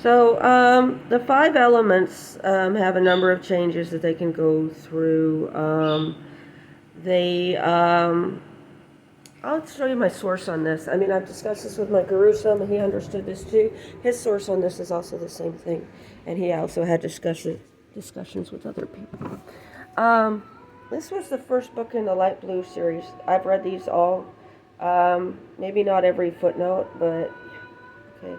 The five elements have a number of changes that they can go through. They, I'll show you my source on this. I mean, I've discussed this with my guru some, and he understood this too. His source on this is also the same thing, and he also had discussions with other people. Um, this was the first book in the Light Blue series. I've read these all. Maybe not every footnote, but okay.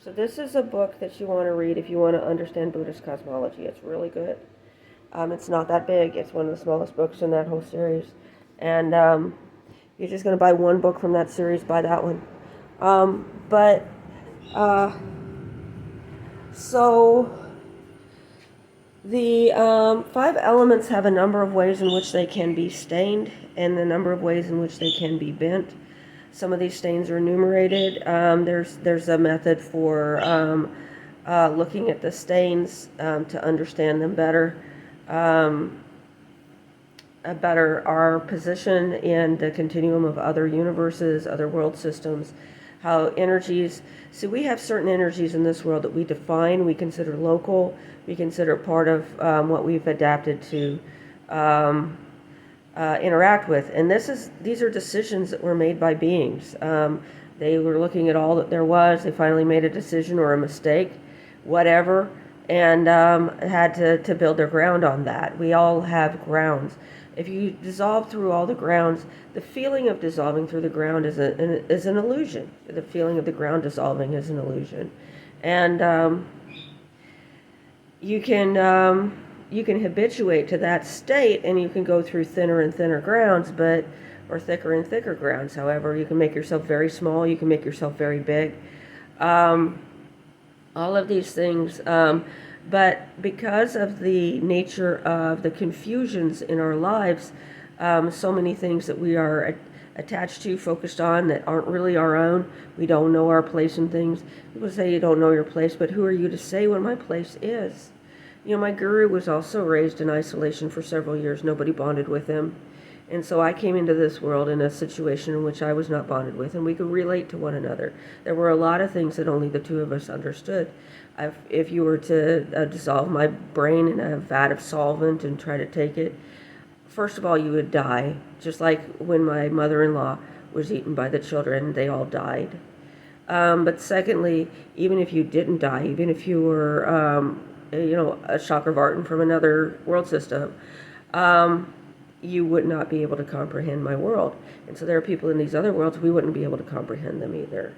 So this is a book that you want to read if you want to understand Buddhist cosmology. It's really good. It's not that big. It's one of the smallest books in that whole series. And you're just going to buy one book from that series, buy that one. But uh, so the five elements have a number of ways in which they can be stained and the number of ways in which they can be bent. Some of these stains are enumerated. There's a method for looking at the stains to understand them better. Better our position in the continuum of other universes, other world systems, how energies. See, we have certain energies in this world that we define, we consider local, we consider part of what we've adapted to interact with. And these are decisions that were made by beings. They were looking at all that there was. They finally made a decision or a mistake, whatever, and had to build their ground on that. We all have grounds. If you dissolve through all the grounds, the feeling of dissolving through the ground is an illusion. The feeling of the ground dissolving is an illusion. And you can habituate to that state, and you can go through thinner and thinner grounds, or thicker and thicker grounds. However, you can make yourself very small, you can make yourself very big. All of these things, but because of the nature of the confusions in our lives, so many things that we are attached to, focused on, that aren't really our own. We don't know our place in things. People say you don't know your place, but who are you to say what my place is? You know, my guru was also raised in isolation for several years. Nobody bonded with him. And so I came into this world in a situation in which I was not bonded with, and we could relate to one another. There were a lot of things that only the two of us understood. If you were to dissolve my brain in a vat of solvent and try to take it, first of all, you would die. Just like when my mother-in-law was eaten by the children, they all died. But secondly, even if you didn't die, even if you were, a Chakravartin from another world system, you would not be able to comprehend my world. And so there are people in these other worlds, we wouldn't be able to comprehend them either.